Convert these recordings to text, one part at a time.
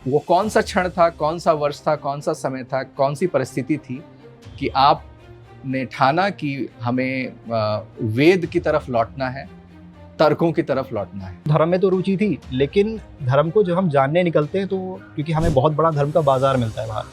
वो कौन सा क्षण था, कौन सा वर्ष था, कौन सा समय था, कौन सी परिस्थिति थी कि आपने ठाना कि हमें वेद की तरफ लौटना है, तर्कों की तरफ लौटना है? धर्म में तो रुचि थी, लेकिन धर्म को जब हम जानने निकलते हैं तो क्योंकि हमें बहुत बड़ा धर्म का बाजार मिलता है बाहर,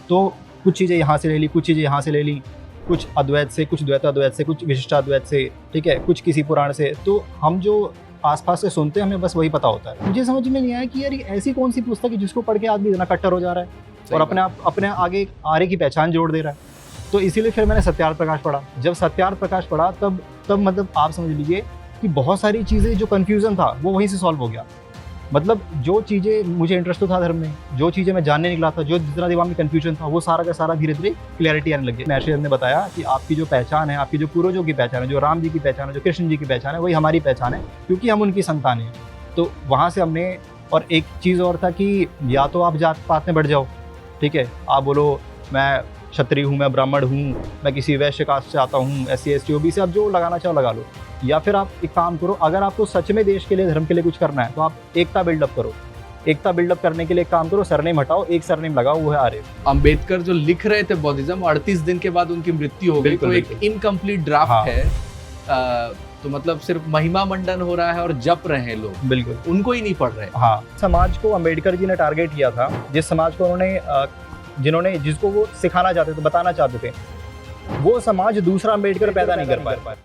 तो कुछ चीज़ें यहाँ से ले ली, कुछ चीज़ें यहाँ से ले ली, कुछ अद्वैत से, कुछ द्वैताद्वैत से, कुछ विशिष्टाद्वैत से, ठीक है, कुछ किसी पुराण से। तो हम जो आसपास से सुनते हैं हमें बस वही पता होता है। मुझे समझ में नहीं आया कि यार ऐसी कौन सी पुस्तक है जिसको पढ़ के आदमी इतना कट्टर हो जा रहा है और अपने आगे आर्य की पहचान जोड़ दे रहा है। तो इसीलिए फिर मैंने सत्यार्थ प्रकाश पढ़ा। जब सत्यार्थ प्रकाश पढ़ा तब मतलब आप समझ लीजिए कि बहुत सारी चीज़ें जो कन्फ्यूज़न था वो वहीं से सॉल्व हो गया। मतलब जो चीज़ें मुझे इंटरेस्ट तो था धर्म में, जो चीज़ें मैं जानने निकला था, जो जितना दिमाग में कन्फ्यूजन था, वो सारा का सारा धीरे धीरे क्लियरिटी आने लगी। महर्षि ने बताया कि आपकी जो पहचान है, आपकी जो पूर्वजों की पहचान है, जो राम जी की पहचान है, जो कृष्ण जी की पहचान है, वही हमारी पहचान है, क्योंकि हम उनकी संतान हैं। तो वहाँ से हमने, और एक चीज़ और था कि या तो आप जात पात में बढ़ जाओ, ठीक है, आप बोलो मैं क्षत्रिय हूँ, मैं ब्राह्मण हूँ, मैं किसी वैश्य कास्ट से आता हूँ, SC ST OBC, आप जो लगाना चाहो लगा लो। या फिर आप एक काम करो, अगर आपको सच में देश के लिए, धर्म के लिए कुछ करना है तो आप एकता बिल्डअप करो। एकता बिल्डअप करने के लिए एक काम करो, सरनेम हटाओ, एक सरनेम लगाओ, वो है आर्य। अंबेडकर जो लिख रहे थे बौद्धिज्म, 38 दिन के बाद उनकी मृत्यु हो गई, तो एक इनकम्प्लीट ड्राफ्ट है। तो मतलब सिर्फ महिमा मंडन हो रहा है और जप रहे हैं लोग, बिल्कुल, उनको ही नहीं पढ़ रहे। हाँ, समाज को अंबेडकर जी ने टारगेट किया था, जिस समाज को उन्होंने जिसको वो सिखाना चाहते थे, बताना चाहते थे, वो समाज दूसरा अंबेडकर पैदा नहीं कर पाया।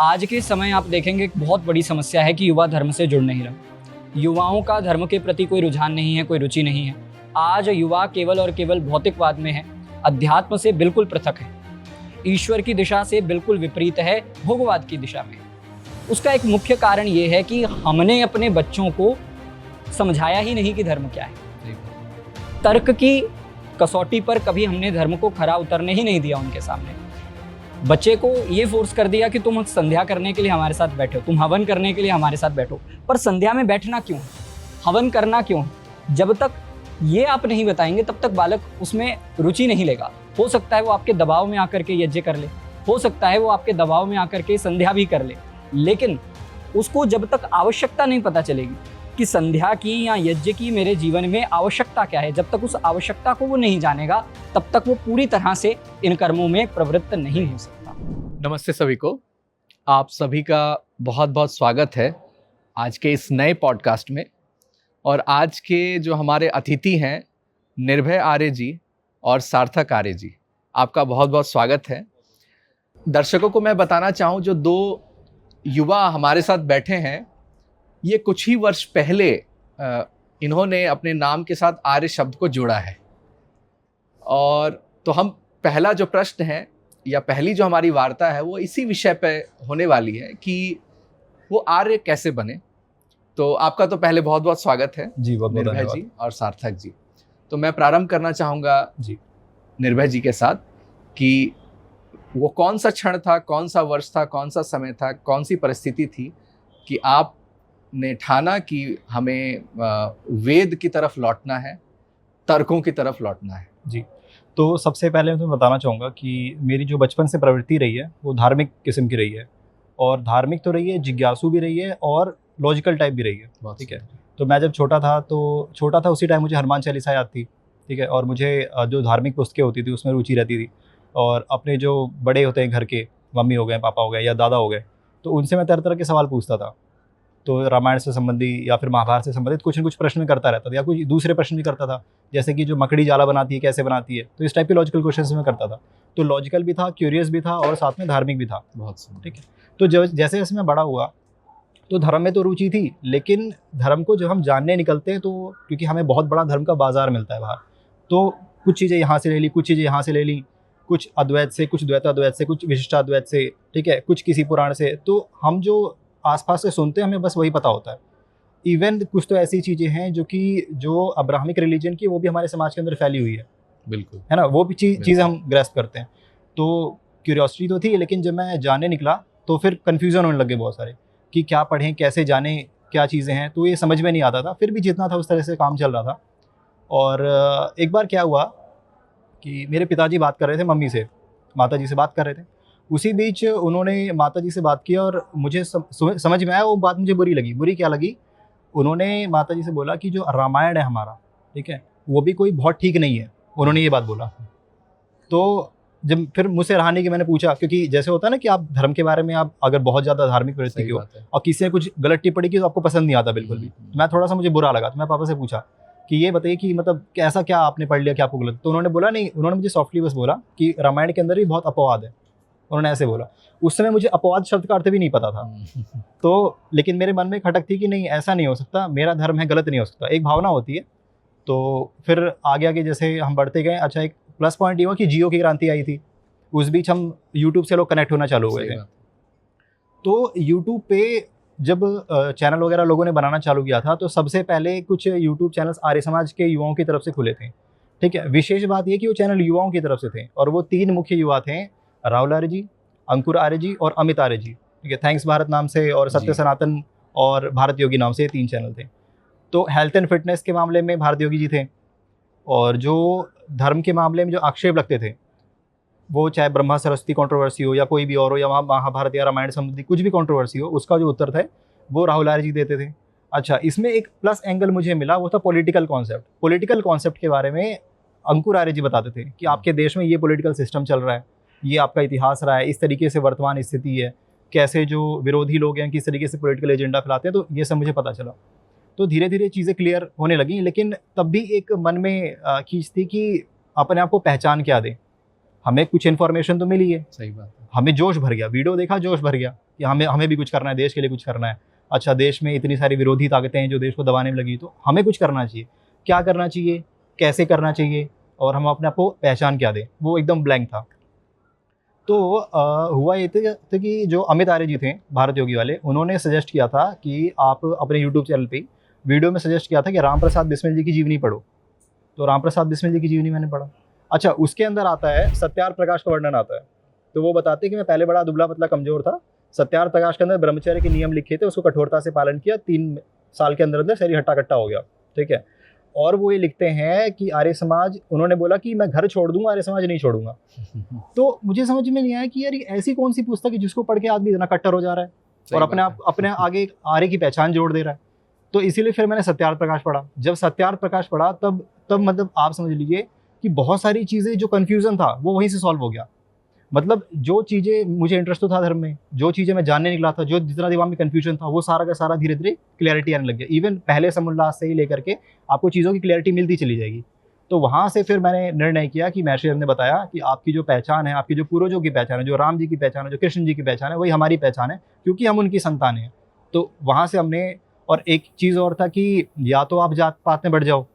आज के समय आप देखेंगे एक बहुत बड़ी समस्या है कि युवा धर्म से जुड़ नहीं रहा। युवाओं का धर्म के प्रति कोई रुझान नहीं है, कोई रुचि नहीं है। आज युवा केवल और केवल भौतिकवाद में है, अध्यात्म से बिल्कुल पृथक है, ईश्वर की दिशा से बिल्कुल विपरीत है, भोगवाद की दिशा में। उसका एक मुख्य कारण ये है कि हमने अपने बच्चों को समझाया ही नहीं कि धर्म क्या है। तर्क की कसौटी पर कभी हमने धर्म को खरा उतरने ही नहीं दिया उनके सामने। बच्चे को ये फोर्स कर दिया कि तुम संध्या करने के लिए हमारे साथ बैठो, तुम हवन करने के लिए हमारे साथ बैठो। पर संध्या में बैठना क्यों, हवन करना क्यों? जब तक ये आप नहीं बताएंगे तब तक बालक उसमें रुचि नहीं लेगा। हो सकता है वो आपके दबाव में आकर के यज्ञ कर ले, हो सकता है वो आपके दबाव में आकर के संध्या भी कर ले, लेकिन उसको जब तक आवश्यकता नहीं पता चलेगी कि संध्या की या यज्ञ की मेरे जीवन में आवश्यकता क्या है, जब तक उस आवश्यकता को वो नहीं जानेगा तब तक वो पूरी तरह से इन कर्मों में प्रवृत्त नहीं हो सकता। नमस्ते सभी को, आप सभी का बहुत बहुत स्वागत है आज के इस नए पॉडकास्ट में। और आज के जो हमारे अतिथि हैं निर्भय आर्य जी और सार्थक आर्य जी, आपका बहुत बहुत स्वागत है। दर्शकों को मैं बताना चाहूँ, जो दो युवा हमारे साथ बैठे हैं, ये कुछ ही वर्ष पहले इन्होंने अपने नाम के साथ आर्य शब्द को जोड़ा है। और तो हम पहला जो प्रश्न है या पहली जो हमारी वार्ता है वो इसी विषय पे होने वाली है कि वो आर्य कैसे बने। तो आपका तो पहले बहुत बहुत स्वागत है जी, बहुत निर्भय जी और सार्थक जी। तो मैं प्रारंभ करना चाहूँगा जी निर्भय जी के साथ कि वो कौन सा क्षण था, कौन सा वर्ष था, कौन सा समय था, कौन सी परिस्थिति थी कि आपने ठाना कि हमें वेद की तरफ लौटना है, तर्कों की तरफ लौटना है। जी, तो सबसे पहले मैं तुम्हें बताना चाहूँगा कि मेरी जो बचपन से प्रवृत्ति रही है वो धार्मिक किस्म की रही है, और धार्मिक तो रही है, जिज्ञासु भी रही है और लॉजिकल टाइप भी रही है। ठीक है, तो मैं जब छोटा था उसी टाइम मुझे हनुमान चालीसा याद थी, ठीक है, और मुझे जो धार्मिक पुस्तकें होती थी उसमें रुचि रहती थी। और अपने जो बड़े होते हैं घर के, मम्मी हो गए, पापा हो गए या दादा हो गए, तो उनसे मैं तरह तरह के सवाल पूछता था। तो रामायण से संबंधी या फिर महाभारत से संबंधित कुछ न कुछ प्रश्न में करता रहता था, या कुछ दूसरे प्रश्न भी करता था, जैसे कि जो मकड़ी जाला बनाती है कैसे बनाती है। तो इस टाइप के लॉजिकल क्वेश्चन में करता था। तो लॉजिकल भी था, क्यूरियस भी था और साथ में धार्मिक भी था। बहुत ठीक है, तो जैसे जैसे मैं बड़ा हुआ तो धर्म में तो रुचि थी, लेकिन धर्म को जब हम जानने निकलते हैं तो क्योंकि हमें बहुत बड़ा धर्म का बाजार मिलता है बाहर, तो कुछ चीज़ें यहाँ से ले ली, कुछ चीज़ें यहाँ से ले ली, कुछ अद्वैत से, कुछ द्वैताद्वैत से, कुछ विशिष्टाद्वैत से, ठीक है, कुछ किसी पुराण से। तो हम जो आसपास से सुनते हैं हमें बस वही पता होता है। इवन कुछ तो ऐसी चीज़ें हैं जो अब्राहमिक रिलीजन की, वो भी हमारे समाज के अंदर फैली हुई है, बिल्कुल, है ना, वो भी चीज़ें हम ग्रैस्प करते हैं। तो क्यूरियोसिटी तो थी, लेकिन जब मैं जानने निकला तो फिर कन्फ्यूज़न होने लगे बहुत सारे कि क्या पढ़ें, कैसे जानें, क्या चीज़ें हैं। तो ये समझ में नहीं आता था, फिर भी जितना था उस तरह से काम चल रहा था। और एक बार क्या हुआ कि मेरे पिताजी बात कर रहे थे मम्मी से, माता जी से बात कर रहे थे। उसी बीच उन्होंने माता जी से बात की और मुझे समझ में आया वो बात मुझे बुरी लगी। बुरी क्या लगी? उन्होंने माता जी से बोला कि जो रामायण है हमारा, ठीक है, वो भी कोई बहुत ठीक नहीं है, उन्होंने ये बात बोला। तो जब फिर मुझसे रहाने की मैंने पूछा, क्योंकि जैसे होता है ना कि आप धर्म के बारे में आप अगर बहुत ज़्यादा धार्मिक प्रवृत्ति सही की हो बात है। और किसी ने कुछ गलत टिप्पणी की तो आपको पसंद नहीं आता बिल्कुल भी। तो मैं थोड़ा सा, मुझे बुरा लगा, तो मैं पापा से पूछा कि ये बताइए कि मतलब कि ऐसा क्या आपने पढ़ लिया कि आपको गलत। तो उन्होंने बोला नहीं, उन्होंने मुझे सॉफ्टली बस बोला कि रामायण के अंदर भी बहुत अपवाद है, उन्होंने ऐसे बोला। उस समय मुझे अपवाद शब्द का अर्थ भी नहीं पता था। तो लेकिन मेरे मन में खटक थी कि नहीं, ऐसा नहीं हो सकता, मेरा धर्म है, गलत नहीं हो सकता, एक भावना होती है। तो फिर आगे आगे जैसे हम बढ़ते गए, अच्छा एक प्लस पॉइंट ये हुआ कि जियो की क्रांति आई थी, उस बीच हम यूट्यूब से लोग कनेक्ट होना चालू हुए सही थे। बात। तो यूट्यूब पे जब चैनल वगैरह लोगों ने बनाना चालू किया था, तो सबसे पहले कुछ यूट्यूब चैनल्स आर्य समाज के युवाओं की तरफ से खुले थे, ठीक है। विशेष बात ये कि वो चैनल युवाओं की तरफ से थे, और वो 3 मुख्य युवा थे, राहुल आर्य जी, अंकुर आर्य जी और अमित आर्य जी, ठीक है। थैंक्स भारत नाम से और जी। सत्य सनातन और भारत योगी नाम से ये 3 चैनल थे। तो हेल्थ एंड फिटनेस के मामले में भारत योगी जी थे, और जो धर्म के मामले में जो आक्षेप लगते थे, वो चाहे ब्रह्मा सरस्वती कंट्रोवर्सी हो या कोई भी और हो, या महाभारत या रामायण संबंधी कुछ भी कंट्रोवर्सी हो, उसका जो उत्तर था वो राहुल आर्य जी देते थे। अच्छा, इसमें एक प्लस एंगल मुझे मिला, वो था पॉलिटिकल कॉन्सेप्ट। पॉलिटिकल कॉन्सेप्ट के बारे में अंकुर आर्य जी बताते थे कि आपके देश में ये पॉलिटिकल सिस्टम चल रहा है, ये आपका इतिहास रहा है, इस तरीके से वर्तमान स्थिति है, कैसे जो विरोधी लोग हैं किस तरीके से पॉलिटिकल एजेंडा फैलाते हैं, तो ये सब मुझे पता चला। तो धीरे धीरे चीज़ें क्लियर होने लगी, लेकिन तब भी एक मन में खींच थी कि अपने आप को पहचान क्या दें। हमें कुछ इन्फॉर्मेशन तो मिली है, सही बात है। हमें जोश भर गया, वीडियो देखा जोश भर गया कि हमें भी कुछ करना है, देश के लिए कुछ करना है। अच्छा, देश में इतनी सारी विरोधी ताकतें हैं जो देश को दबाने में लगी, तो हमें कुछ करना चाहिए, क्या करना चाहिए, कैसे करना चाहिए, और हम अपने आप को पहचान क्या दें, वो एकदम ब्लैंक था। तो हुआ ये था कि जो अमित आर्य जी थे भारत योगी वाले, उन्होंने सजेस्ट किया था कि आप अपने यूट्यूब चैनल पे वीडियो में सजेस्ट किया था कि राम प्रसाद बिस्मिल जी की जीवनी पढ़ो। तो राम प्रसाद बिस्मिल जी की जीवनी मैंने पढ़ा। अच्छा, उसके अंदर आता है सत्यार्थ प्रकाश का वर्णन आता है। तो वो बताते हैं कि मैं पहले बड़ा दुबला पतला कमजोर था, सत्यार्थ प्रकाश के अंदर ब्रह्मचर्य के नियम लिखे थे, उसको कठोरता से पालन किया, 3 साल के अंदर अंदर शरीर हट्टा कट्टा हो गया, ठीक है। और वो ये लिखते हैं कि आर्य समाज, उन्होंने बोला कि मैं घर छोड़ दूंगा, आर्य समाज नहीं छोड़ूंगा। तो मुझे समझ में नहीं आया कि यार ये ऐसी कौन सी पुस्तक है जिसको पढ़ के आदमी इतना कट्टर हो जा रहा है और अपने आगे आर्य की पहचान जोड़ दे रहा है। तो इसीलिए फिर मैंने सत्यार्थ प्रकाश पढ़ा। जब सत्यार्थ प्रकाश पढ़ा तब मतलब आप समझ लीजिए कि बहुत सारी चीज़ें जो कन्फ्यूज़न था वो वहीं से सॉल्व हो गया। मतलब जो चीज़ें मुझे इंटरेस्ट तो था धर्म में, जो चीज़ें मैं जानने निकला था, जो जितना दिमाग में कन्फ्यूजन था, वो सारा का सारा धीरे धीरे क्लैरिटी आने लग गया। इवन पहले समुल्लास से ही लेकर के आपको चीज़ों की क्लैरिटी मिलती चली जाएगी। तो वहाँ से फिर मैंने निर्णय किया कि महर्षि ने बताया कि आपकी जो पहचान है, आपकी जो पूर्वजों की पहचान है, जो राम जी की पहचान है, जो कृष्ण जी की पहचान है, वही हमारी पहचान है, क्योंकि हम उनकी संतान हैं। तो वहाँ से हमने, और एक चीज़ और था कि या तो आप जात पात में बढ़ जाओ,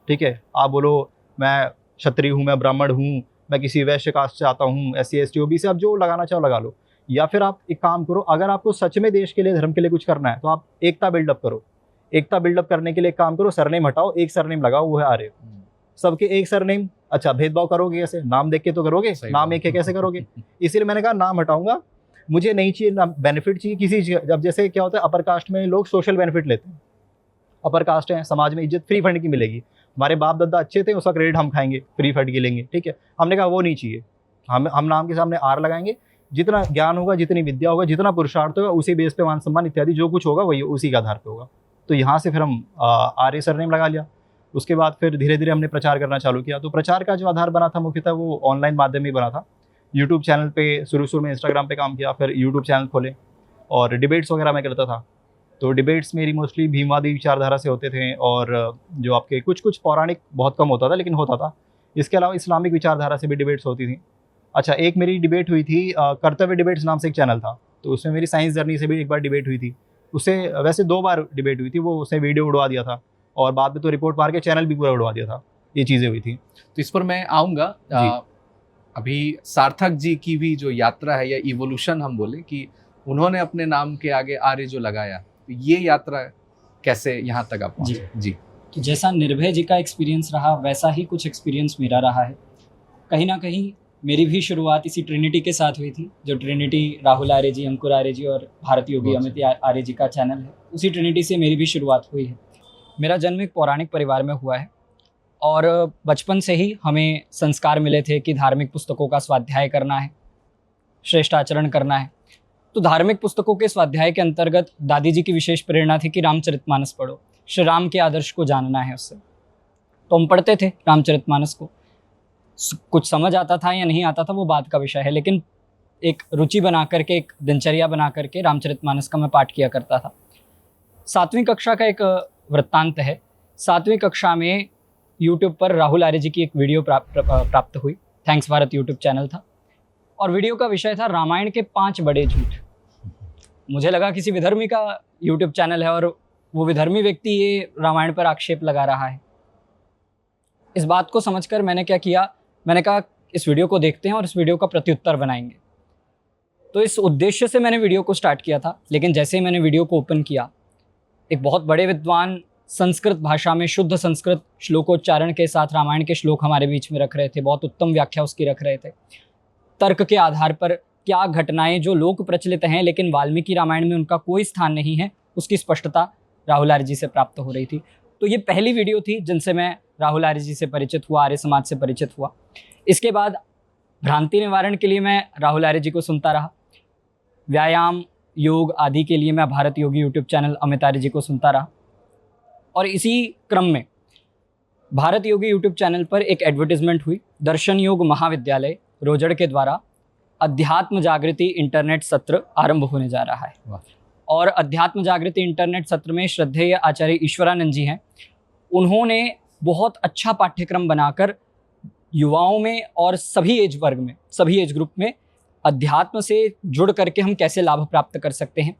ठीक है, आप बोलो मैं क्षत्रिय हूँ, मैं ब्राह्मण हूँ, मैं किसी वैश्य कास्ट से आता हूँ, SC ST OBC, आप जो लगाना चाहो लगा लो। या फिर आप एक काम करो, अगर आपको सच में देश के लिए, धर्म के लिए कुछ करना है, तो आप एकता बिल्डअप करो। एकता बिल्डअप करने के लिए एक काम करो, सरनेम हटाओ, एक सरनेम लगाओ, वो है आर्य। सबके एक सरनेम। अच्छा, भेदभाव करोगे कैसे? नाम देख के तो करोगे, नाम एक है कैसे करोगे? इसीलिए मैंने कहा नाम हटाऊंगा, मुझे नहीं चाहिए ना बेनिफिट चाहिए किसी चीज़। जब जैसे क्या होता है, अपर कास्ट में लोग सोशल बेनिफिट लेते हैं, अपर कास्ट है, समाज में इज्जत फ्री फंड की मिलेगी, हमारे बाप दादा अच्छे थे, उसका क्रेडिट हम खाएंगे, फ्री फंड की लेंगे, ठीक है। हमने कहा वो नहीं चाहिए, हम नाम के सामने आर लगाएंगे, जितना ज्ञान होगा, जितनी विद्या होगा, जितना पुरुषार्थ होगा, उसी बेस पे मान सम्मान इत्यादि जो कुछ होगा वही उसी के आधार पे होगा। तो यहाँ से फिर हम आर्य सरनेम लगा लिया। उसके बाद फिर धीरे धीरे हमने प्रचार करना चालू किया। तो प्रचार का जो आधार बना था मुख्यतः वो ऑनलाइन माध्यम ही बना था। यूट्यूब चैनल पे शुरू में इंस्टाग्राम पे काम किया, फिर यूट्यूब चैनल खोले और डिबेट्स वगैरह मैं करता था। तो डिबेट्स मेरी मोस्टली भीमवादी विचारधारा से होते थे, और जो आपके कुछ पौराणिक बहुत कम होता था, लेकिन होता था। इसके अलावा इस्लामिक विचारधारा से भी डिबेट्स होती थी। अच्छा, एक मेरी डिबेट हुई थी, कर्तव्य डिबेट्स नाम से एक चैनल था, तो उसमें मेरी साइंस जर्नी से भी एक बार डिबेट हुई थी। उससे वैसे 2 बार डिबेट हुई थी, वो उसने वीडियो उड़वा दिया था और बाद में तो रिपोर्ट मार के चैनल भी पूरा उड़वा दिया था। ये चीज़ें हुई थी। तो इस पर मैं आऊँगा। अभी सार्थक जी की भी जो यात्रा है, या इवोल्यूशन हम बोले, कि उन्होंने अपने नाम के आगे आर्य जो लगाया, तो ये यात्रा कैसे यहाँ तक आप पहुँचे? जी। तो जैसा निर्भय जी का एक्सपीरियंस रहा, वैसा ही कुछ एक्सपीरियंस मेरा रहा है। कहीं ना कहीं मेरी भी शुरुआत इसी ट्रिनिटी के साथ हुई थी, जो ट्रिनिटी राहुल आर्य जी, अंकुर आर्य जी और भारत योगी अमित आर्य जी का चैनल है। उसी ट्रिनिटी से मेरी भी शुरुआत हुई है। मेरा जन्म एक पौराणिक परिवार में हुआ है, और बचपन से ही हमें संस्कार मिले थे कि धार्मिक पुस्तकों का स्वाध्याय करना है, श्रेष्ठ आचरण करना है। तो धार्मिक पुस्तकों के स्वाध्याय के अंतर्गत दादी जी की विशेष प्रेरणा थी कि रामचरितमानस पढ़ो, श्री राम के आदर्श को जानना है उससे। तो हम पढ़ते थे रामचरितमानस को, कुछ समझ आता था या नहीं आता था वो बात का विषय है, लेकिन एक रुचि बना करके, एक दिनचर्या बना करके रामचरितमानस का मैं पाठ किया करता था। 7वीं कक्षा का एक वृत्तांत है। 7वीं कक्षा में यूट्यूब पर राहुल आर्य जी की एक वीडियो प्राप्त हुई। थैंक्स भारत यूट्यूब चैनल था और वीडियो का विषय था रामायण के 5 बड़े झूठ। मुझे लगा किसी विधर्मी का यूट्यूब चैनल है और वो विधर्मी व्यक्ति ये रामायण पर आक्षेप लगा रहा है। इस बात को समझकर मैंने क्या किया, मैंने कहा इस वीडियो को देखते हैं और इस वीडियो का प्रत्युत्तर बनाएंगे। तो इस उद्देश्य से मैंने वीडियो को स्टार्ट किया था, लेकिन जैसे ही मैंने वीडियो को ओपन किया, एक बहुत बड़े विद्वान संस्कृत भाषा में शुद्ध संस्कृत श्लोकोच्चारण के साथ रामायण के श्लोक हमारे बीच में रख रहे थे, बहुत उत्तम व्याख्या उसकी रख रहे थे। तर्क के आधार पर क्या घटनाएं जो लोक प्रचलित हैं लेकिन वाल्मीकि रामायण में उनका कोई स्थान नहीं है, उसकी स्पष्टता राहुल आर्य जी से प्राप्त हो रही थी। तो ये पहली वीडियो थी जिनसे मैं राहुल आर्य जी से परिचित हुआ, आर्य समाज से परिचित हुआ। इसके बाद भ्रांति निवारण के लिए मैं राहुल आर्य जी को सुनता रहा। व्यायाम, योग आदि के लिए मैं भारत योगी यूट्यूब चैनल अमित आर्य जी को सुनता रहा। और इसी क्रम में भारत योगी यूट्यूब चैनल पर एक एडवर्टीजमेंट हुई। दर्शन योग महाविद्यालय रोजड़ के द्वारा अध्यात्म जागृति इंटरनेट सत्र आरंभ होने जा रहा है। और अध्यात्म जागृति इंटरनेट सत्र में श्रद्धेय आचार्य ईश्वरानंद जी हैं। उन्होंने बहुत अच्छा पाठ्यक्रम बनाकर युवाओं में और सभी एज वर्ग में, सभी एज ग्रुप में अध्यात्म से जुड़ करके हम कैसे लाभ प्राप्त कर सकते हैं,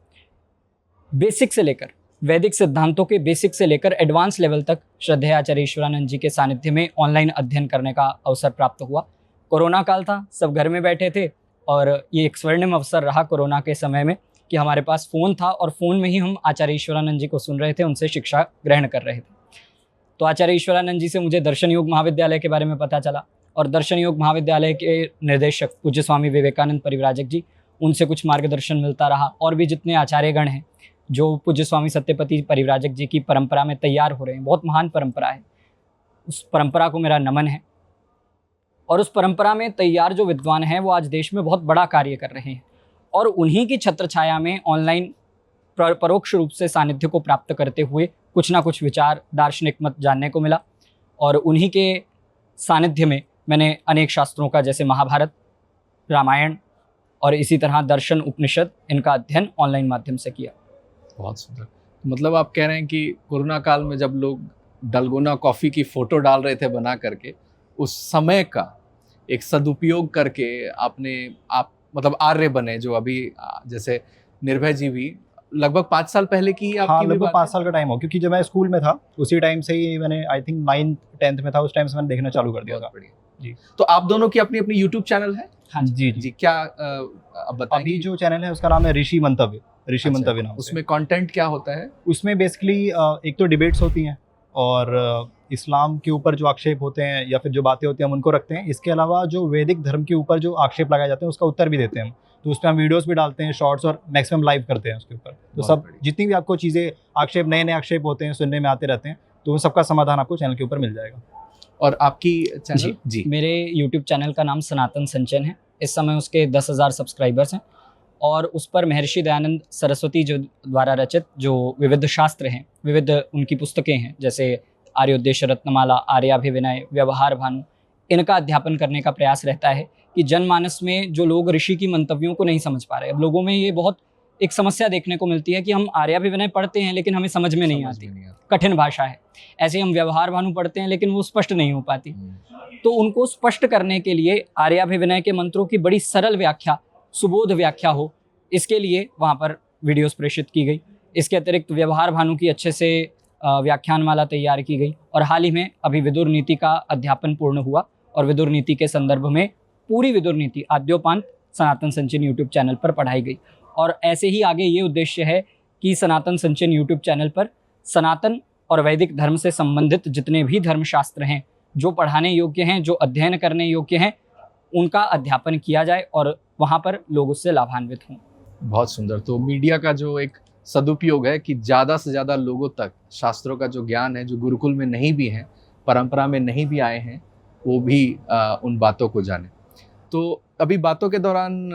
बेसिक से लेकर वैदिक सिद्धांतों के बेसिक से लेकर एडवांस लेवल तक श्रद्धेय आचार्य ईश्वरानंद जी के सानिध्य में ऑनलाइन अध्ययन करने का अवसर प्राप्त हुआ। कोरोना काल था, सब घर में बैठे थे और ये एक स्वर्णिम अवसर रहा कोरोना के समय में कि हमारे पास फ़ोन था और फ़ोन में ही हम आचार्य ईश्वरानंद जी को सुन रहे थे, उनसे शिक्षा ग्रहण कर रहे थे। तो आचार्य ईश्वरानंद जी से मुझे दर्शन योग महाविद्यालय के बारे में पता चला और दर्शन योग महाविद्यालय के निर्देशक पूज्य स्वामी विवेकानंद परिव्राजक जी, उनसे कुछ मार्गदर्शन मिलता रहा। और भी जितने आचार्यगण हैं जो पूज्य स्वामी सत्यपति परिव्राजक जी की परंपरा में तैयार हो रहे हैं, बहुत महान परंपरा है, उस परंपरा को मेरा नमन है। और उस परंपरा में तैयार जो विद्वान हैं वो आज देश में बहुत बड़ा कार्य कर रहे हैं और उन्हीं की छत्रछाया में ऑनलाइन परोक्ष रूप से सानिध्य को प्राप्त करते हुए कुछ ना कुछ विचार, दार्शनिक मत जानने को मिला। और उन्हीं के सानिध्य में मैंने अनेक शास्त्रों का, जैसे महाभारत, रामायण और इसी तरह दर्शन, उपनिषद, इनका अध्ययन ऑनलाइन माध्यम से किया। बहुत सुंदर। मतलब आप कह रहे हैं कि कोरोना काल में जब लोग डलगोना कॉफ़ी की फ़ोटो डाल रहे थे बना करके, उस समय का एक सदुपयोग करके आप मतलब आर्य बने, जो अभी जैसे निर्भय जी भी लगभग 5 साल पहले की आपकी? हाँ, लगभग 5 साल का टाइम हो, क्योंकि जब मैं स्कूल में था उसी टाइम से ही मैंने, आई थिंक 9th 10th में था, उस टाइम से मैंने देखना चालू कर दिया था। जी। तो आप दोनों की अपनी अपनी यूट्यूब चैनल है? हाँ जी। क्या अब बताइए। अभी जो चैनल है उसका नाम है ऋषि मंतव्य, ऋषि मंतव्य नाम से। उसमें कंटेंट क्या होता है? उसमें बेसिकली एक तो डिबेट्स होती हैं और इस्लाम के ऊपर जो आक्षेप होते हैं या फिर जो बातें होती हैं हम उनको रखते हैं। इसके अलावा जो वैदिक धर्म के ऊपर जो आक्षेप लगाए जाते हैं उसका उत्तर भी देते हैं हम। तो उस पर हम वीडियोस भी डालते हैं, शॉर्ट्स, और मैक्सिमम लाइव करते हैं उसके ऊपर। तो सब जितनी भी आपको चीज़ें, आक्षेप, नए नए आक्षेप होते हैं, सुनने में आते रहते हैं, तो उन सबका समाधान आपको चैनल के ऊपर मिल जाएगा। और आपकी चैनल? जी, मेरे यूट्यूब चैनल का नाम सनातन संचयन है। इस समय उसके 10,000 सब्सक्राइबर्स हैं और उस पर महर्षि दयानंद सरस्वती जो द्वारा रचित जो विविध शास्त्र हैं, विविध उनकी पुस्तकें हैं, जैसे आर्योद्देश्य रत्नमाला, आर्याभिविनय, व्यवहार भानु, इनका अध्यापन करने का प्रयास रहता है कि जनमानस में जो लोग ऋषि की मंतव्यों को नहीं समझ पा रहे, अब लोगों में ये बहुत एक समस्या देखने को मिलती है कि हम आर्याभिविनय पढ़ते हैं लेकिन हमें समझ में नहीं आती, कठिन भाषा है। ऐसे हम व्यवहार भानु पढ़ते हैं लेकिन वो स्पष्ट नहीं हो पाती। तो उनको स्पष्ट करने के लिए आर्याभिविनय के मंत्रों की बड़ी सरल व्याख्या, सुबोध व्याख्या हो, इसके लिए वहाँ पर वीडियोस प्रेषित की गई। इसके अतिरिक्त व्यवहार भानु की अच्छे से व्याख्यान माला तैयार की गई और हाल ही में अभी विदुर नीति का अध्यापन पूर्ण हुआ और विदुर नीति के संदर्भ में पूरी विदुर नीति आद्योपांत सनातन संचयन यूट्यूब चैनल पर पढ़ाई गई। और ऐसे ही आगे ये उद्देश्य है कि सनातन संचयन यूट्यूब चैनल पर सनातन और वैदिक धर्म से संबंधित जितने भी धर्मशास्त्र हैं, जो पढ़ाने योग्य हैं, जो अध्ययन करने योग्य हैं, उनका अध्यापन किया जाए और वहाँ पर लोग उससे लाभान्वित हों। बहुत सुंदर। तो मीडिया का जो एक सदुपयोग है कि ज़्यादा से ज़्यादा लोगों तक शास्त्रों का जो ज्ञान है, जो गुरुकुल में नहीं भी हैं, परंपरा में नहीं भी आए हैं, वो भी उन बातों को जाने। तो अभी बातों के दौरान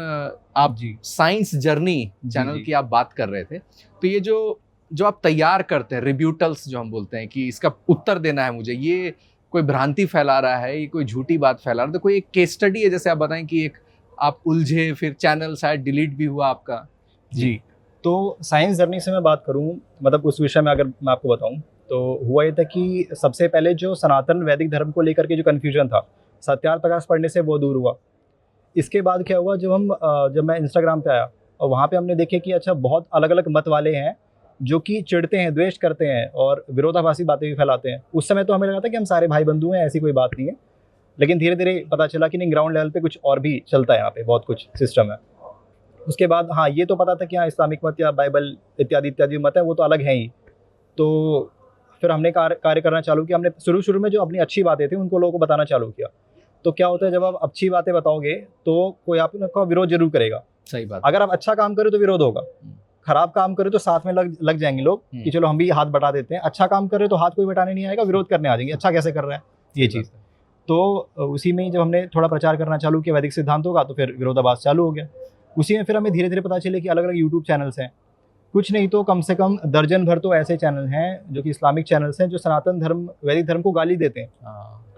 आप जी साइंस जर्नी चैनल जी। की आप बात कर रहे थे, तो ये जो जो आप तैयार करते हैं रिब्यूटल्स जो हम बोलते हैं कि इसका उत्तर देना है मुझे, ये कोई भ्रांति फैला रहा है, ये कोई झूठी बात फैला रहा है, तो कोई एक केस स्टडी है जैसे आप बताएं कि एक आप उलझे फिर चैनल शायद डिलीट भी हुआ आपका? जी। तो साइंस जर्नी से मैं बात करूं, मतलब उस विषय में अगर मैं आपको बताऊं, तो हुआ ये था कि सबसे पहले जो सनातन वैदिक धर्म को लेकर के जो कन्फ्यूजन था, सत्यार्थ प्रकाश पढ़ने से वो दूर हुआ। इसके बाद क्या हुआ, जब मैं इंस्टाग्राम पे आया और वहाँ पे हमने देखे कि अच्छा बहुत अलग अलग मत वाले हैं जो कि चिढ़ते हैं, द्वेष करते हैं और विरोधाभासी बातें भी फैलाते हैं। उस समय तो हमें लगा था कि हम सारे भाई बंधु हैं, ऐसी कोई बात नहीं है, लेकिन धीरे धीरे पता चला कि नहीं, ग्राउंड लेवल पे कुछ और भी चलता है, यहाँ पे बहुत कुछ सिस्टम है। उसके बाद हाँ, ये तो पता था कि हाँ इस्लामिक मत या बाइबल इत्यादि इत्यादि मत है वो तो अलग हैं ही। तो फिर हमने कार्य करना चालू किया। हमने शुरू में जो अपनी अच्छी बातें थी उनको लोगों को बताना चालू किया। तो क्या होता है, जब आप अच्छी बातें बताओगे तो कोई आपका विरोध जरूर करेगा। सही बात। अगर आप अच्छा काम करो तो विरोध होगा, खराब काम करे तो साथ में लग जाएंगे लोग कि चलो हम भी हाथ बटा देते हैं। अच्छा काम करे तो हाथ कोई बटाने नहीं आएगा, विरोध करने आ जाएंगे, अच्छा कैसे कर रहा है ये चीज़। तो उसी में जब हमने थोड़ा प्रचार करना चालू किया वैदिक सिद्धांतों का, तो फिर विरोधाभास चालू हो गया। उसी में फिर हमें धीरे धीरे पता चले कि अलग अलग यूट्यूब चैनल्स हैं, कुछ नहीं तो कम से कम दर्जन भर तो ऐसे चैनल हैं जो कि इस्लामिक चैनल्स हैं, जो सनातन धर्म वैदिक धर्म को गाली देते हैं,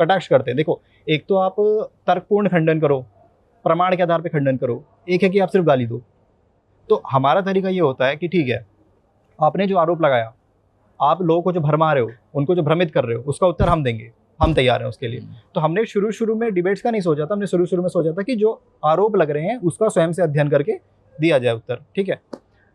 कटाक्ष करते हैं। देखो, एक तो आप तर्कपूर्ण खंडन करो, प्रमाण के आधार पर खंडन करो, एक है कि आप सिर्फ गाली दो। तो हमारा तरीका ये होता है कि ठीक है, आपने जो आरोप लगाया, आप लोगों को जो भरमा रहे हो, उनको जो भ्रमित कर रहे हो, उसका उत्तर हम देंगे, हम तैयार हैं उसके लिए। तो हमने शुरू में डिबेट्स का नहीं सोचा था, हमने शुरू में सोचा था कि जो आरोप लग रहे हैं उसका स्वयं से अध्ययन करके दिया जाए उत्तर, ठीक है।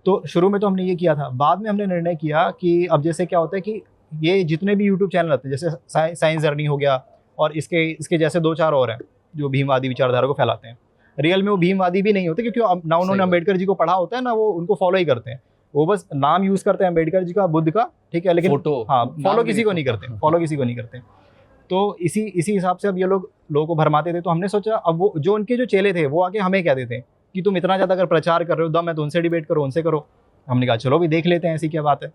तो शुरू में तो हमने ये किया था। बाद में हमने निर्णय किया कि अब जैसे क्या होता है कि ये जितने भी यूट्यूब चैनल आते हैं, जैसे साइंस जर्नी हो गया और इसके जैसे 2-4 और हैं जो भीमवादी विचारधारा को फैलाते हैं। रियल में वो भीमवादी भी नहीं होते, क्योंकि ना उन्होंने अम्बेडकर जी को पढ़ा होता है, ना वो उनको फॉलो ही करते हैं। वो बस नाम यूज करते हैं अम्बेडकर जी का, बुद्ध का, ठीक है, लेकिन हाँ फॉलो किसी को नहीं करते। तो इसी हिसाब से अब ये लोगों को भरमाते थे। तो हमने सोचा अब वो जो उनके जो चेले थे वो आके हमें कहते थे कि तुम इतना ज़्यादा अगर प्रचार कर रहे हो, दम है तो उनसे डिबेट करो, उनसे करो। हमने कहा चलो भी देख लेते हैं, ऐसी क्या बात है।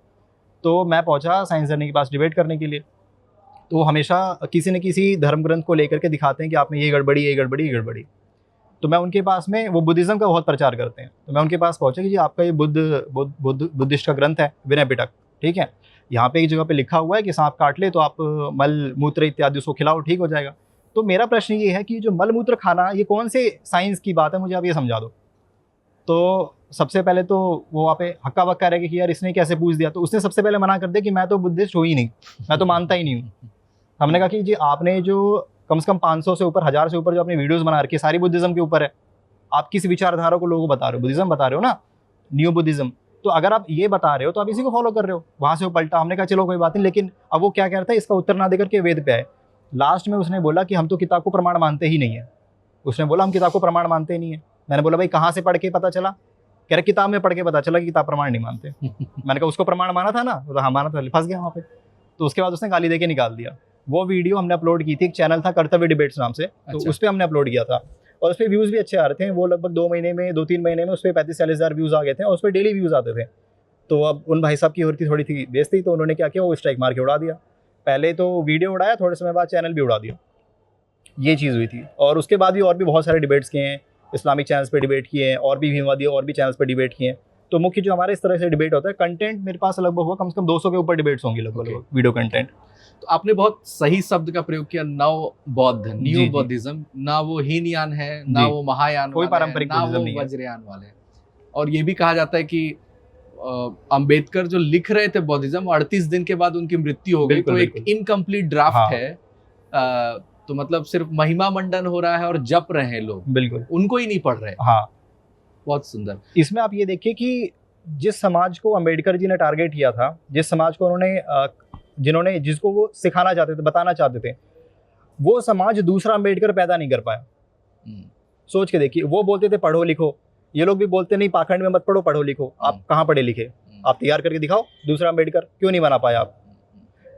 तो मैं पहुंचा साइंस जर्नी के पास डिबेट करने के लिए। तो हमेशा किसी न किसी धर्म ग्रंथ को लेकर के दिखाते हैं कि आप में ये गड़बड़ी, ये गड़बड़ी, ये गड़बड़ी। तो मैं उनके पास में, वो बुद्धिज़्म का बहुत प्रचार करते हैं, तो मैं उनके पास पहुंचा कि जी आपका ये बुद्धिस्ट का ग्रंथ है विनय पिटक, ठीक है, यहाँ पे एक जगह पे लिखा हुआ है कि सांप काट ले तो आप मल मूत्र इत्यादि उसको खिलाओ, ठीक हो जाएगा। तो मेरा प्रश्न ये है कि जो मल मूत्र खाना, ये कौन से साइंस की बात है, मुझे आप ये समझा दो। तो सबसे पहले तो वो वहाँ पे हक्का बक्का रहेगा कि यार इसने कैसे पूछ दिया। तो उसने सबसे पहले मना कर दिया कि मैं तो बुद्धिस्ट हूँ ही नहीं, मैं तो मानता ही नहीं हूँ। हमने कहा कि जी आपने जो कम से कम 500 से ऊपर, 1000 से ऊपर जो अपनी वीडियोस बना रखी है, सारी बुद्धिज्म के ऊपर है। आप किस विचारधारा को लोगों को बता रहे हो? बुद्धिज्म बता रहे हो ना, न्यू बुद्धिज्म। तो अगर आप ये बता रहे हो तो आप इसी को फॉलो कर रहे हो। वहाँ से वो पलटा। हमने कहा चलो कोई बात नहीं, लेकिन अब वो क्या कह रहा था, इसका उत्तर ना देकर के वेद पे आए। लास्ट में उसने बोला कि हम तो किताब को प्रमाण मानते ही नहीं है। उसने बोला हम किताब को प्रमाण मानते ही नहीं है। मैंने बोला भाई कहाँ से पढ़ के पता चला? कह रहे किताब में पढ़ के पता चला कि किताब प्रमाण नहीं मानते। मैंने कहा उसको प्रमाण माना था ना? तो हाँ माना था, फंस गया वहाँ पे। तो उसके बाद उसने गाली दे के निकाल दिया। वो वीडियो हमने अपलोड की थी, एक चैनल था कर्तव्य डिबेट्स नाम से, तो उस पर हमने अपलोड किया था और उस पर व्यूज़ भी अच्छे आ रहे थे। वो लगभग 2-3 महीने में उस पर 35-40 हज़ार व्यूज़ आ गए थे और उस पर डेली व्यूज़ आते थे। तो अब उन भाई साहब की होती थोड़ी थी बेइज्जती, तो उन्होंने क्या किया, वो स्ट्राइक मार के उड़ा दिया। पहले तो वीडियो उड़ाया, थोड़े समय बाद चैनल भी उड़ा दिया। ये चीज़ हुई थी। और उसके बाद भी और भी बहुत सारे डिबेट्स किए हैं, इस्लामिक चैनल्स पे डिबेट किए हैं, और भी भीमवादी और भी चैनल्स पे डिबेट किए हैं। तो मुख्य जो हमारे इस तरह से डिबेट होता है, कंटेंट मेरे पास लगभग होगा कम से कम 200 के ऊपर डिबेट्स होंगी लगभग, वीडियो कंटेंट। तो आपने बहुत सही शब्द का प्रयोग किया, नव बौद्ध, न्यू बौद्धिज्म। ना वो हीनयान है, ना वो महायान, कोई पारंपरिक ना वो वज्रयान वाले। और ये भी कहा जाता है कि अंबेडकर जो लिख रहे थे बौद्धिज्म, 38 दिन के बाद उनकी मृत्यु हो गई। तो एक इनकम्प्लीट ड्राफ्ट है। तो मतलब सिर्फ महिमा मंडन हो रहा है और जप रहे हैं लोग, बिल्कुल उनको ही नहीं पढ़ रहे। हाँ, बहुत सुंदर। इसमें आप ये देखिए कि जिस समाज को अंबेडकर जी ने टारगेट किया था, जिस समाज को उन्होंने जिसको वो सिखाना चाहते थे, बताना चाहते थे, वो समाज दूसरा अंबेडकर पैदा नहीं कर पाया। सोच के देखिए, वो बोलते थे पढ़ो लिखो, ये लोग भी बोलते नहीं पाखंड में मत पढ़ो, पढ़ो लिखो। आप कहाँ पढ़े लिखे? आप तैयार करके दिखाओ। दूसरा अंबेडकर क्यों नहीं बना पाया आप?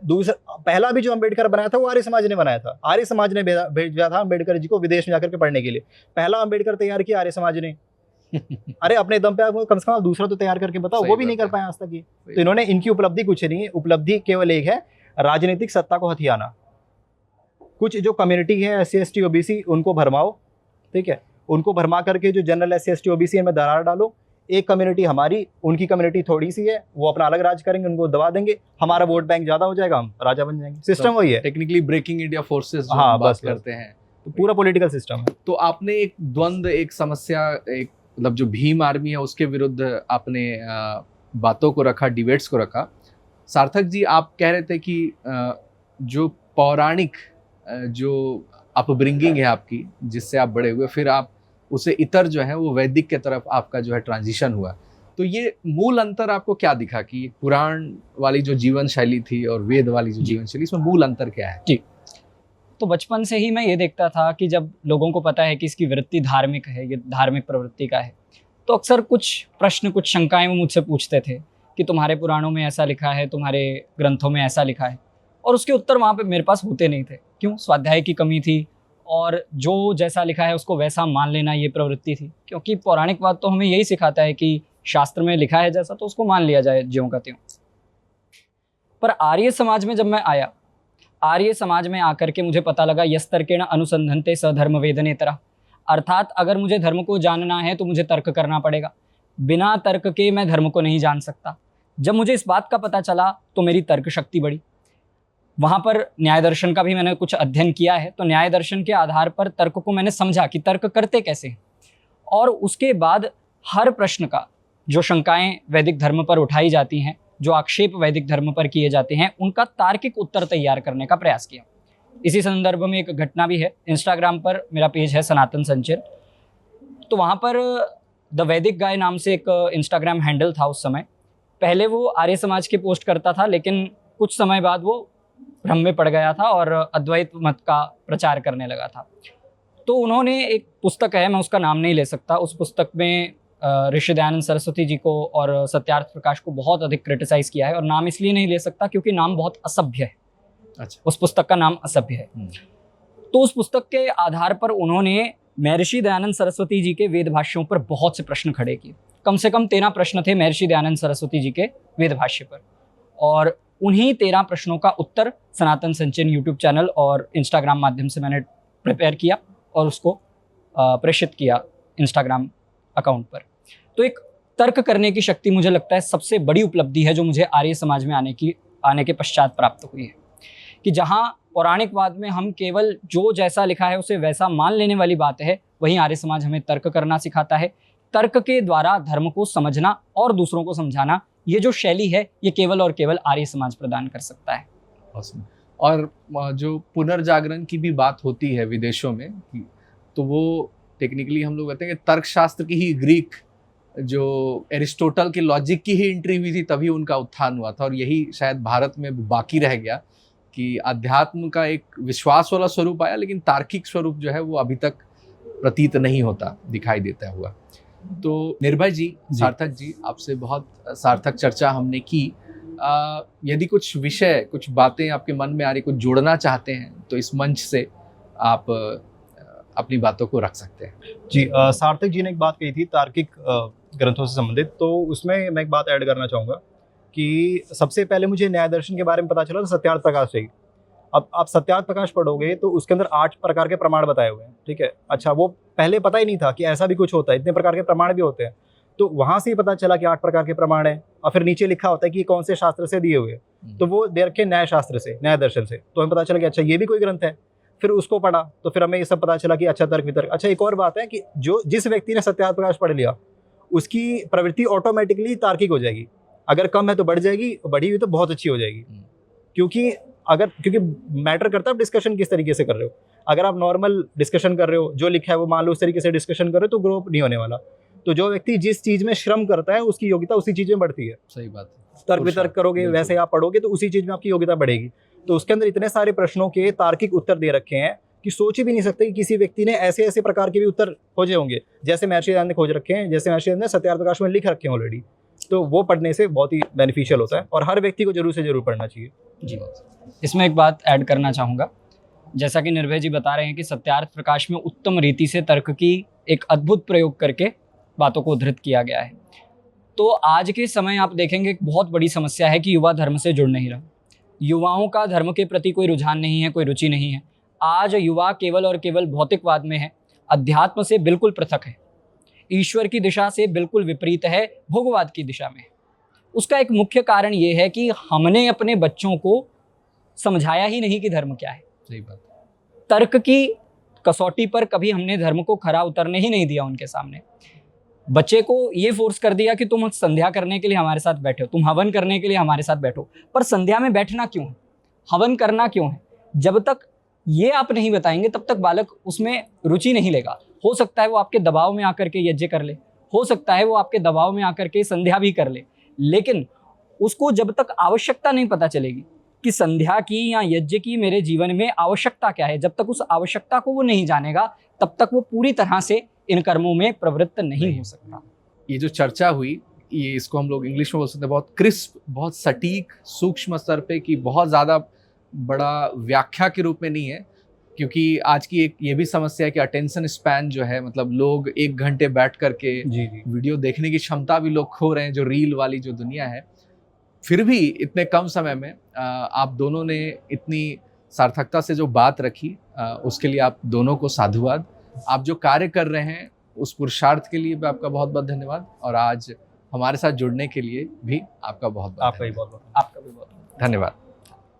दूसरा पहला भी जो अंबेडकर बनाया था वो आर्य समाज ने बनाया था। आर्य समाज ने भेजा था अंबेडकर जी को विदेश में जाकर के पढ़ने के लिए। पहला अंबेडकर तैयार किया आर्य समाज ने। अरे अपने दम पे आप कम से कम दूसरा तो तैयार करके बताओ। वो भी नहीं कर पाया आज तक ये। तो इन्होंने, इनकी उपलब्धि कुछ नहीं है, उपलब्धि केवल एक है, राजनीतिक सत्ता को हथियाना। कुछ जो कम्युनिटी है SC ST OBC उनको भरमाओ, ठीक है, उनको भरमा करके जो जनरल SC ST OBC में दरार डालो, एक कम्युनिटी हमारी, उनकी कम्युनिटी थोड़ी सी है, वो अपना अलग राज करेंगे, उनको दबा देंगे, हमारा वोट बैंक ज़्यादा हो जाएगा, हम राजा बन जाएंगे। सिस्टम वही है, टेक्निकली ब्रेकिंग इंडिया फोर्सेस जो हाँ, हम बात बस। करते हैं, तो पूरा पॉलिटिकल सिस्टम है। तो आपने एक द्वंद्व, एक समस्या, एक मतलब जो भीम आर्मी है उसके विरुद्ध आपने बातों को रखा, डिबेट्स को रखा। सार्थक जी, आप कह रहे थे कि जो पौराणिक जो अपब्रिंगिंग है आपकी, जिससे आप बड़े हुए, फिर आप उसे इतर जो है वो वैदिक के तरफ आपका जो है ट्रांजिशन हुआ। तो ये मूल अंतर आपको क्या दिखा कि पुराण वाली जो जीवन शैली थी और वेद वाली जो जीवन शैली, इसमें मूल अंतर क्या है? जी, तो बचपन से ही मैं ये देखता था कि जब लोगों को पता है कि इसकी वृत्ति धार्मिक है, ये धार्मिक प्रवृत्ति का है, तो अक्सर कुछ प्रश्न, कुछ शंकाएं वो मुझसे पूछते थे कि तुम्हारे पुराणों में ऐसा लिखा है, तुम्हारे ग्रंथों में ऐसा लिखा है, और उसके उत्तर वहाँ पे मेरे पास होते नहीं थे। क्यों? स्वाध्याय की कमी थी, और जो जैसा लिखा है उसको वैसा मान लेना ये प्रवृत्ति थी, क्योंकि पौराणिकवाद तो हमें यही सिखाता है कि शास्त्र में लिखा है जैसा तो उसको मान लिया जाए ज्यों का त्यों। पर आर्य समाज में जब मैं आया, आर्य समाज में आकर के मुझे पता लगा यस्तर्केण अनुसंधनते सधर्म वेदनेतरा, अर्थात अगर मुझे धर्म को जानना है तो मुझे तर्क करना पड़ेगा, बिना तर्क के मैं धर्म को नहीं जान सकता। जब मुझे इस बात का पता चला तो मेरी तर्क शक्ति बढ़ी। वहाँ पर न्याय दर्शन का भी मैंने कुछ अध्ययन किया है, तो न्याय दर्शन के आधार पर तर्क को मैंने समझा कि तर्क करते कैसे हैं, और उसके बाद हर प्रश्न का जो शंकाएं वैदिक धर्म पर उठाई जाती हैं, जो आक्षेप वैदिक धर्म पर किए जाते हैं, उनका तार्किक उत्तर तैयार करने का प्रयास किया। इसी संदर्भ में एक घटना भी है। इंस्टाग्राम पर मेरा पेज है सनातन संचित, तो वहाँ पर द वैदिक गाय नाम से एक इंस्टाग्राम हैंडल था उस समय। पहले वो आर्य समाज की पोस्ट करता था, लेकिन कुछ समय बाद वो भ्रम में पड़ गया था और अद्वैत मत का प्रचार करने लगा था। तो उन्होंने एक पुस्तक है, मैं उसका नाम नहीं ले सकता, उस पुस्तक में ऋषि दयानंद सरस्वती जी को और सत्यार्थ प्रकाश को बहुत अधिक क्रिटिसाइज किया है, और नाम इसलिए नहीं ले सकता क्योंकि नाम बहुत असभ्य है। अच्छा, उस पुस्तक का नाम असभ्य है। तो उस पुस्तक के आधार पर उन्होंने महर्षि दयानंद सरस्वती जी के वेद भाष्यों पर बहुत से प्रश्न खड़े किए। कम से कम 13 प्रश्न थे महर्षि दयानंद सरस्वती जी के वेद भाष्य पर, और उन्हीं 13 प्रश्नों का उत्तर सनातन संचयन यूट्यूब चैनल और इंस्टाग्राम माध्यम से मैंने प्रिपेयर किया और उसको प्रेषित किया इंस्टाग्राम अकाउंट पर। तो एक तर्क करने की शक्ति मुझे लगता है सबसे बड़ी उपलब्धि है जो मुझे आर्य समाज में आने के पश्चात प्राप्त हुई है, कि जहाँ पौराणिकवाद में हम केवल जो जैसा लिखा है उसे वैसा मान लेने वाली बात है, वहीं आर्य समाज हमें तर्क करना सिखाता है। तर्क के द्वारा धर्म को समझना और दूसरों को समझाना, ये जो शैली है ये केवल और केवल आर्य समाज प्रदान कर सकता है। और जो पुनर्जागरण की भी बात होती है विदेशों में, तो वो टेक्निकली हम लोग कहते हैं कि तर्कशास्त्र की ही, ग्रीक जो एरिस्टोटल के लॉजिक की ही एंट्री हुई थी, तभी उनका उत्थान हुआ था। और यही शायद भारत में बाकी रह गया कि अध्यात्म का एक विश्वास वाला स्वरूप आया, लेकिन तार्किक स्वरूप जो है वो अभी तक प्रतीत नहीं होता, दिखाई देता हुआ। तो निर्भय जी, सार्थक जी, आपसे बहुत सार्थक चर्चा हमने की। यदि कुछ विषय, कुछ बातें आपके मन में आ रही, कुछ जोड़ना चाहते हैं, तो इस मंच से आप अपनी बातों को रख सकते हैं। जी, सार्थक जी ने एक बात कही थी तार्किक ग्रंथों से संबंधित, तो उसमें मैं एक बात ऐड करना चाहूँगा कि सबसे पहले मुझे न्याय दर्शन के बारे में पता चला तो सत्यार्थ प्रकाश से ही। अब आप सत्यार्थ प्रकाश पढ़ोगे तो उसके अंदर 8 प्रकार के प्रमाण बताए हुए हैं, ठीक है। अच्छा, वो पहले पता ही नहीं था कि ऐसा भी कुछ होता है, इतने प्रकार के प्रमाण भी होते हैं। तो वहाँ से ही पता चला कि 8 प्रकार के प्रमाण हैं, और फिर नीचे लिखा होता है कि कौन से शास्त्र से दिए हुए, तो वो दे रखे न्याय शास्त्र से, न्याय दर्शन से। तो हमें पता चला कि अच्छा ये भी कोई ग्रंथ है। फिर उसको पढ़ा तो फिर हमें ये सब पता चला कि अच्छा तर्क वितर्क। अच्छा, एक और बात है कि जिस व्यक्ति ने सत्यार्थ प्रकाश पढ़ लिया उसकी प्रवृत्ति ऑटोमेटिकली तार्किक हो जाएगी। अगर कम है तो बढ़ जाएगी, बढ़ी हुई तो बहुत अच्छी हो जाएगी। क्योंकि मैटर करता है आप डिस्कशन किस तरीके से कर रहे हो। अगर आप नॉर्मल डिस्कशन कर रहे हो, जो लिखा है वो मान लो उस तरीके से डिस्कशन कर रहे हो, तो ग्रो नहीं होने वाला। तो जो व्यक्ति जिस चीज में श्रम करता है उसकी योग्यता उसी चीज में बढ़ती है। सही बात है। तर्क वितर्क करोगे, वैसे आप पढ़ोगे तो उसी चीज में आपकी योग्यता बढ़ेगी। तो उसके अंदर इतने सारे प्रश्नों के तार्किक उत्तर दे रखे हैं कि सोच भी नहीं सकते कि किसी व्यक्ति ने ऐसे ऐसे प्रकार के भी उत्तर खोजे होंगे, जैसे महर्षि दयानंद ने खोज रखे हैं, जैसे महर्षि दयानंद ने सत्यार्थ प्रकाश में लिख रखे हैं ऑलरेडी। तो वो पढ़ने से बहुत ही बेनिफिशियल होता है और हर व्यक्ति को जरूर से जरूर पढ़ना चाहिए। जी, इसमें एक बात ऐड करना चाहूँगा। जैसा कि निर्भय जी बता रहे हैं कि सत्यार्थ प्रकाश में उत्तम रीति से तर्क की एक अद्भुत प्रयोग करके बातों को उद्धृत किया गया है। तो आज के समय आप देखेंगे एक बहुत बड़ी समस्या है कि युवा धर्म से जुड़ नहीं रहा। युवाओं का धर्म के प्रति कोई रुझान नहीं है, कोई रुचि नहीं है। आज युवा केवल और केवल भौतिकवाद में है, अध्यात्म से बिल्कुल पृथक है, ईश्वर की दिशा से बिल्कुल विपरीत है, भोगवाद की दिशा में। उसका एक मुख्य कारण ये है कि हमने अपने बच्चों को समझाया ही नहीं कि धर्म क्या है। सही बात। तर्क की कसौटी पर कभी हमने धर्म को खरा उतरने ही नहीं दिया उनके सामने। बच्चे को ये फोर्स कर दिया कि तुम संध्या करने के लिए हमारे साथ बैठो, तुम हवन करने के लिए हमारे साथ बैठो। पर संध्या में बैठना क्यों है, हवन करना क्यों है? जब तक ये आप नहीं बताएंगे तब तक बालक उसमें रुचि नहीं लेगा। हो सकता है वो आपके दबाव में आकर के यज्ञ कर ले, हो सकता है वो आपके दबाव में आकर के संध्या भी कर ले, लेकिन उसको जब तक आवश्यकता नहीं पता चलेगी कि संध्या की या यज्ञ की मेरे जीवन में आवश्यकता क्या है, जब तक उस आवश्यकता को वो नहीं जानेगा तब तक वो पूरी तरह से इन कर्मों में प्रवृत्त नहीं हो सकता। ये जो चर्चा हुई, ये इसको हम लोग इंग्लिश में बोल सकते हैं बहुत क्रिस्प, बहुत सटीक, सूक्ष्म स्तर पे, कि बहुत ज़्यादा बड़ा व्याख्या के रूप में नहीं है, क्योंकि आज की एक ये भी समस्या है कि अटेंशन स्पैन जो है, मतलब लोग 1 घंटे बैठ करके जी वीडियो देखने की क्षमता भी लोग खो रहे हैं, जो रील वाली जो दुनिया है। फिर भी इतने कम समय में आप दोनों ने इतनी सार्थकता से जो बात रखी, उसके लिए आप दोनों को साधुवाद। आप जो कार्य कर रहे हैं उस पुरुषार्थ के लिए भी आपका बहुत बहुत धन्यवाद, और आज हमारे साथ जुड़ने के लिए भी आपका बहुत बहुत आपका भी बहुत बहुत आपका भी बहुत धन्यवाद।